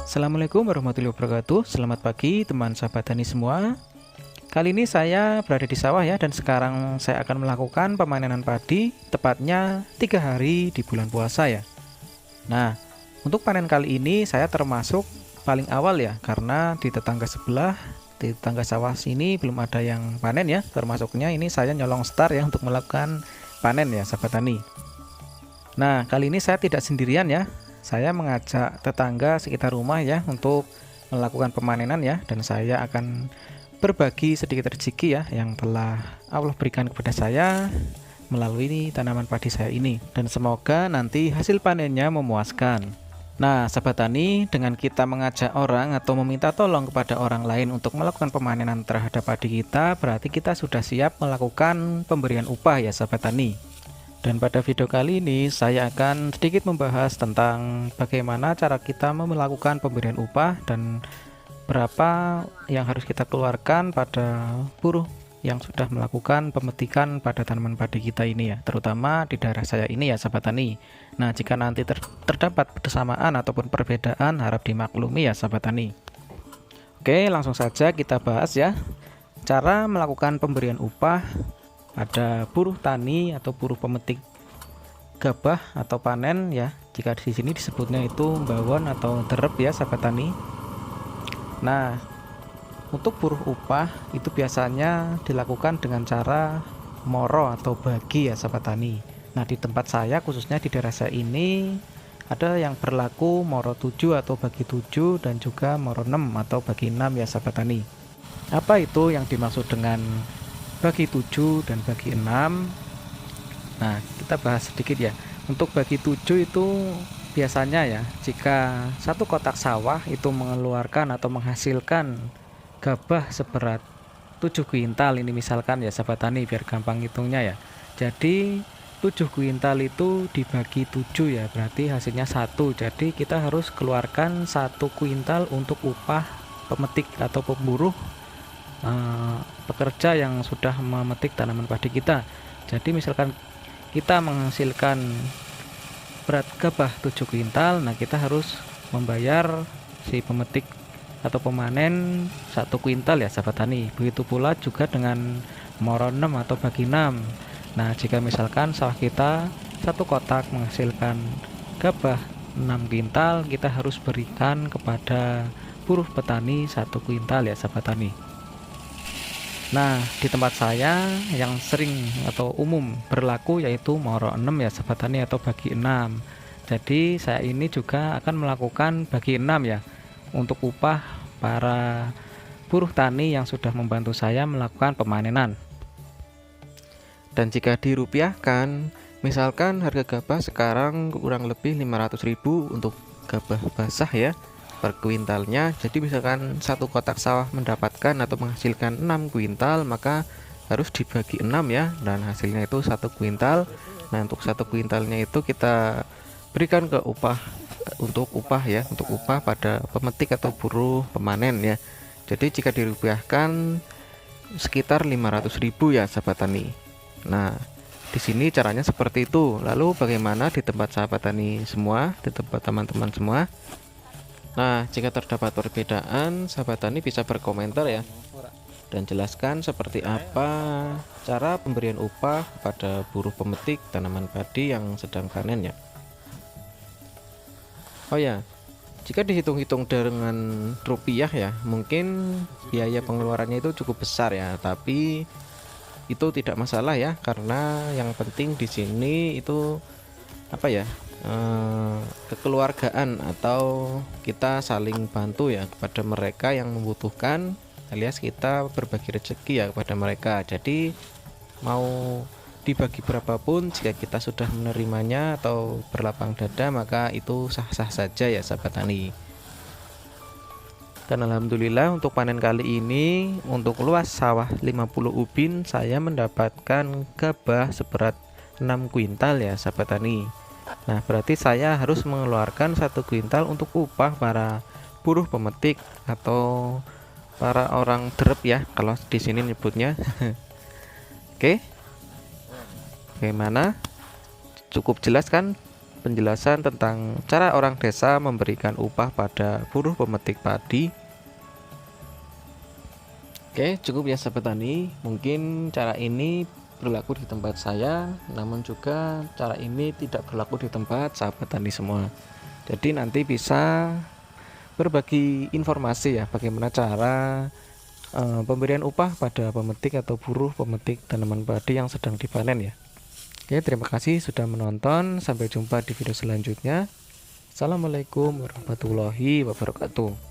Assalamualaikum warahmatullahi wabarakatuh. Selamat pagi teman sahabat tani semua. Kali ini saya berada di sawah ya, dan sekarang saya akan melakukan pemanenan padi, tepatnya 3 hari di bulan puasa ya. Nah, untuk panen kali ini saya termasuk paling awal ya, karena di tetangga sebelah, di tetangga sawah sini belum ada yang panen ya. Termasuknya ini saya nyolong start ya untuk melakukan panen ya sahabat tani. Nah, kali ini saya tidak sendirian ya. Saya mengajak tetangga sekitar rumah ya untuk melakukan pemanenan ya, dan saya akan berbagi sedikit rezeki ya yang telah Allah berikan kepada saya melalui tanaman padi saya ini, dan semoga nanti hasil panennya memuaskan. Nah, sahabat tani, dengan kita mengajak orang atau meminta tolong kepada orang lain untuk melakukan pemanenan terhadap padi kita, berarti kita sudah siap melakukan pemberian upah ya sahabat tani. Dan pada video kali ini saya akan sedikit membahas tentang bagaimana cara kita melakukan pemberian upah dan berapa yang harus kita keluarkan pada buruh yang sudah melakukan pemetikan pada tanaman padi kita ini ya, terutama di daerah saya ini ya sahabat tani. Nah, jika nanti terdapat persamaan ataupun perbedaan, harap dimaklumi ya sahabat tani. Oke, langsung saja kita bahas ya cara melakukan pemberian upah ada buruh tani atau buruh pemetik gabah atau panen ya. Jika di sini disebutnya itu bawon atau derep ya sahabat tani. Nah, untuk buruh upah itu biasanya dilakukan dengan cara moro atau bagi ya sahabat tani. Nah, di tempat saya khususnya di daerah saya ini ada yang berlaku moro 7 atau bagi 7 dan juga moro 6 atau bagi 6 ya sahabat tani. Apa itu yang dimaksud dengan bagi 7 dan bagi 6? Nah, kita bahas sedikit ya. Untuk bagi 7 itu biasanya ya, jika satu kotak sawah itu mengeluarkan atau menghasilkan gabah seberat 7 kuintal, ini misalkan ya sahabat tani biar gampang hitungnya ya. Jadi 7 kuintal itu dibagi 7 ya, berarti hasilnya 1. Jadi kita harus keluarkan 1 kuintal untuk upah pemetik atau pemburuh pekerja yang sudah memetik tanaman padi kita. Jadi misalkan kita menghasilkan berat gabah 7 kuintal, nah kita harus membayar si pemetik atau pemanen 1 kuintal ya sahabat tani. Begitu pula juga dengan moro 6 atau bagi 6. Nah, jika misalkan sawah kita satu kotak menghasilkan gabah 6 kuintal, kita harus berikan kepada buruh petani 1 kuintal ya sahabat tani. Nah, di tempat saya yang sering atau umum berlaku yaitu moro 6 ya sahabat tani atau bagi 6. Jadi saya ini juga akan melakukan bagi 6 ya untuk upah para buruh tani yang sudah membantu saya melakukan pemanenan. Dan jika dirupiahkan, misalkan harga gabah sekarang kurang lebih 500.000 untuk gabah basah ya per kuintalnya. Jadi misalkan satu kotak sawah mendapatkan atau menghasilkan 6 kuintal, maka harus dibagi 6 ya, dan hasilnya itu 1 kuintal. Nah, untuk 1 kuintalnya itu kita berikan ke upah, untuk upah ya, untuk upah pada pemetik atau buruh pemanen ya. Jadi jika dirupiahkan sekitar 500.000 ya sahabat tani. Nah, di sini caranya seperti itu. Lalu bagaimana di tempat sahabat tani semua, di tempat teman-teman semua? Nah, jika terdapat perbedaan, sahabat tani bisa berkomentar ya, dan jelaskan seperti apa cara pemberian upah kepada buruh pemetik tanaman padi yang sedang panen ya. Oh ya, jika dihitung-hitung dengan rupiah ya, mungkin biaya pengeluarannya itu cukup besar ya, tapi itu tidak masalah ya, karena yang penting di sini itu apa ya, kekeluargaan atau kita saling bantu ya kepada mereka yang membutuhkan, alias kita berbagi rezeki ya kepada mereka. Jadi mau dibagi berapapun, jika kita sudah menerimanya atau berlapang dada, maka itu sah-sah saja ya sahabat tani. Dan alhamdulillah untuk panen kali ini, untuk luas sawah 50 ubin, saya mendapatkan gabah seberat 6 kuintal ya sahabat tani. Nah, berarti saya harus mengeluarkan 1 kuintal untuk upah para buruh pemetik atau para orang derep ya kalau di sini nyebutnya. Oke. Bagaimana? Cukup jelas kan penjelasan tentang cara orang desa memberikan upah pada buruh pemetik padi. Oke, cukup ya sahabat tani. Mungkin cara ini berlaku di tempat saya, namun juga cara ini tidak berlaku di tempat sahabat tani semua. Jadi nanti bisa berbagi informasi ya, bagaimana cara pemberian upah pada pemetik atau buruh pemetik tanaman padi yang sedang dipanen ya. Oke, terima kasih sudah menonton. Sampai jumpa di video selanjutnya. Assalamualaikum warahmatullahi wabarakatuh.